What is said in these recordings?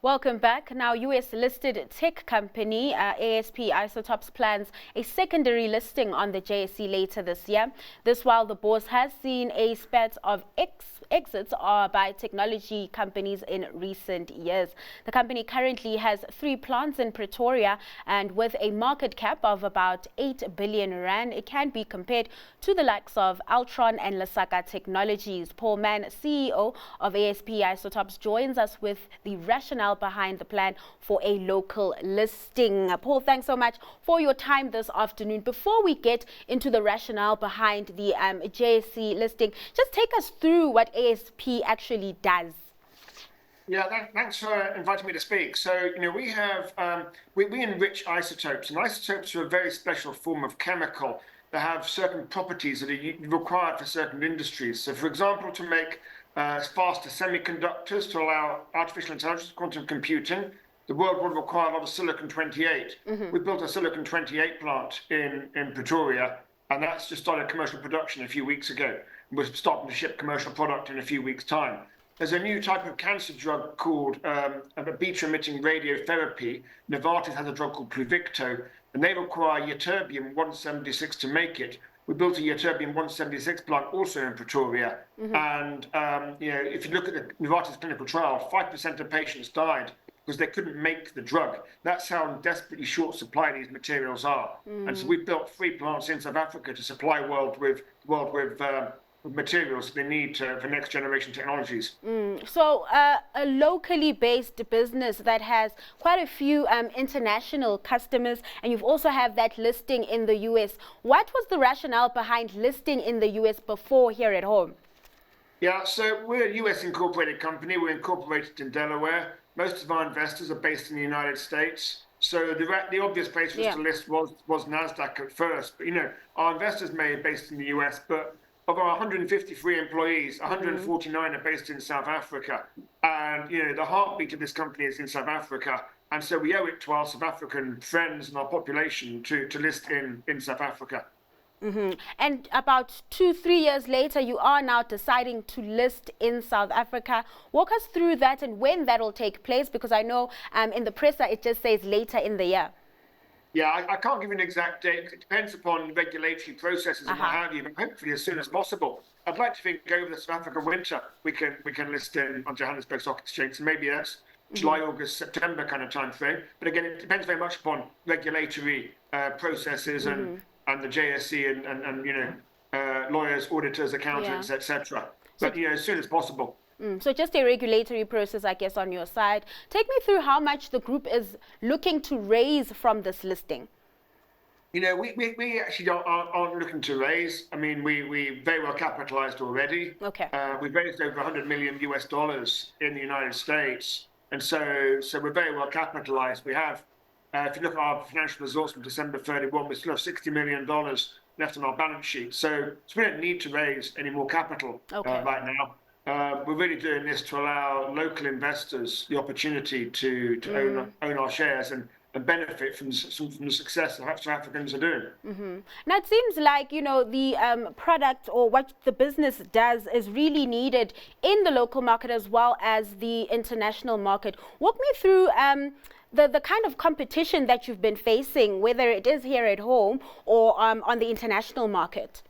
Welcome back. Now, US-listed tech company ASP Isotopes plans a secondary listing on the JSE later this year. This while the bourse has seen a spat of exits by technology companies in recent years. The company currently has 3 plants in Pretoria, and with a market cap of about 8 billion rand, it can be compared to the likes of Altron and Lasaka Technologies. Paul Mann, CEO of ASP Isotopes, joins us with the rationale behind the plan for a local listing. Paul, thanks so much for your time this afternoon. Before we get into the rationale behind the JSE listing, just take us through what ASP actually does. Yeah, thanks for inviting me to speak. So, we have, we enrich isotopes, and isotopes are a very special form of chemical that have certain properties that are required for certain industries. So, for example, to make faster semiconductors to allow artificial intelligence, quantum computing, the world would require a lot of silicon-28. We built a silicon-28 plant in Pretoria, and that's just started commercial production a few weeks ago. We're starting to ship commercial product in a few weeks' time. There's a new type of cancer drug called a beta-emitting radiotherapy. Novartis has a drug called Pluvicto, and they require ytterbium-176 to make it. We built a ytterbium-176 plant also in Pretoria. And if you look at the Novartis clinical trial, 5% of patients died because they couldn't make the drug. That's how desperately short supply these materials are. And so we've built 3 plants in South Africa to supply world with materials they need for next generation technologies. So a locally based business that has quite a few international customers, and you've also have that listing in the US. What was the rationale behind listing in the US before here at home? Yeah, so we're a US incorporated company. We're incorporated in Delaware. Most of our investors are based in the United States. So the obvious place for us to list was NASDAQ at first. But our investors may be based in the US, but of our 153 employees, 149 are based in South Africa. And the heartbeat of this company is in South Africa. And so we owe it to our South African friends and our population to list in South Africa. And about 2-3 years later, you are now deciding to list in South Africa. Walk us through that and when that will take place, because I know in the presser it just says later in the year. Yeah, I can't give you an exact date. It depends upon regulatory processes and what have you, but hopefully as soon as possible. I'd like to think over the South African winter we can list on Johannesburg Stock Exchange. So maybe that's July, August, September kind of time frame. But again, it depends very much upon regulatory processes and the JSE and lawyers, auditors, accountants, etc. But as soon as possible. So just a regulatory process, I guess, on your side. Take me through how much the group is looking to raise from this listing. We actually aren't looking to raise. I mean, we're very well capitalized already. Okay. We've raised over $100 million in the United States. And so we're very well capitalized. We have, if you look at our financial results from December 31, we still have $60 million left on our balance sheet. So we don't need to raise any more capital right now. We're really doing this to allow local investors the opportunity to own our shares and benefit from the success that South Africans are doing. Now it seems like the product or what the business does is really needed in the local market as well as the international market. Walk me through the kind of competition that you've been facing, whether it is here at home or on the international market.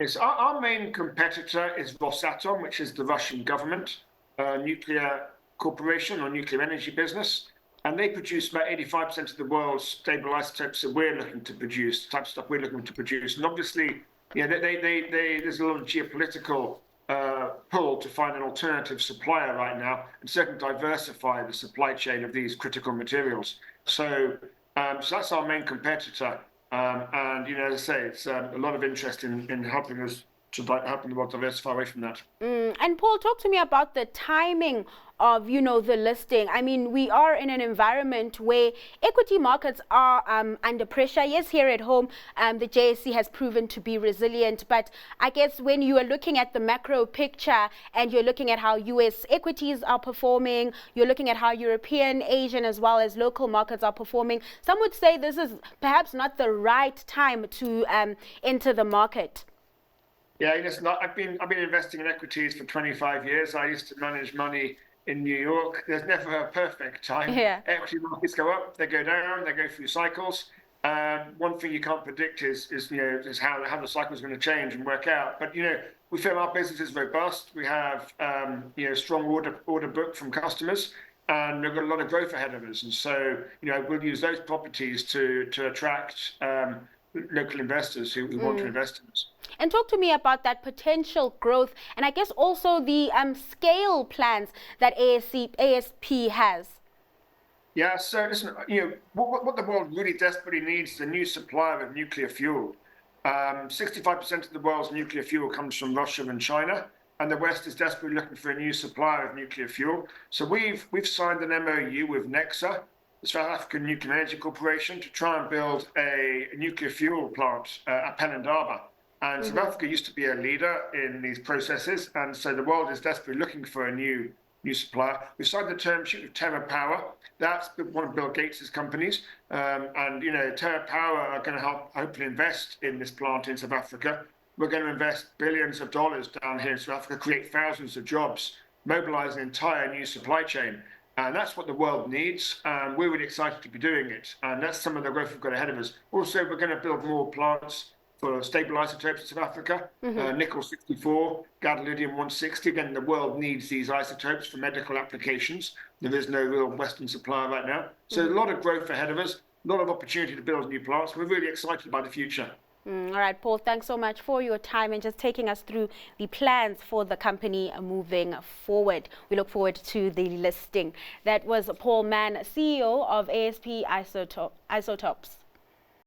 Yes, our main competitor is Rosatom, which is the Russian government nuclear corporation or nuclear energy business. And they produce about 85% of the world's stable isotopes that we're looking to produce, the type of stuff we're looking to produce. And obviously, there's a lot of geopolitical pull to find an alternative supplier right now and certainly diversify the supply chain of these critical materials. So that's our main competitor. And as I say, it's a lot of interest in helping us helping the world diversify away from that. And Paul, talk to me about the timing of the listing. I mean, we are in an environment where equity markets are under pressure. Yes, here at home, the JSE has proven to be resilient, but I guess when you are looking at the macro picture and you're looking at how US equities are performing, you're looking at how European, Asian, as well as local markets are performing, some would say this is perhaps not the right time to enter the market. Yeah, listen, I've been investing in equities for 25 years. I used to manage money in New York. There's never a perfect time. Yeah. Equity markets go up, they go down, they go through cycles. One thing you can't predict is how the cycle is going to change and work out. But we feel our business is robust. We have strong order book from customers, and we've got a lot of growth ahead of us. And so we'll use those properties to attract local investors who want to invest in us. And talk to me about that potential growth, and I guess also the scale plans that ASP has. Yeah, so listen, what the world really desperately needs is a new supplier of nuclear fuel. 65% of the world's nuclear fuel comes from Russia and China, and the West is desperately looking for a new supplier of nuclear fuel. So we've signed an MOU with Nexa, the South African Nuclear Energy Corporation, to try and build a nuclear fuel plant at Pelindaba. And South Africa used to be a leader in these processes, and so the world is desperately looking for a new supplier. We've signed the term sheet with TerraPower. That's one of Bill Gates' companies, and TerraPower are going to help hopefully invest in this plant in South Africa. We're going to invest billions of dollars down here in South Africa, create thousands of jobs, mobilize an entire new supply chain. And that's what the world needs. We're really excited to be doing it. And that's some of the growth we've got ahead of us. Also, we're going to build more plants for stable isotopes in South Africa, nickel 64, gadolinium 160. Again, the world needs these isotopes for medical applications. There is no real Western supplier right now. So a lot of growth ahead of us, a lot of opportunity to build new plants. We're really excited by the future. All right, Paul, thanks so much for your time and just taking us through the plans for the company moving forward. We look forward to the listing. That was Paul Mann, CEO of ASP Isotopes.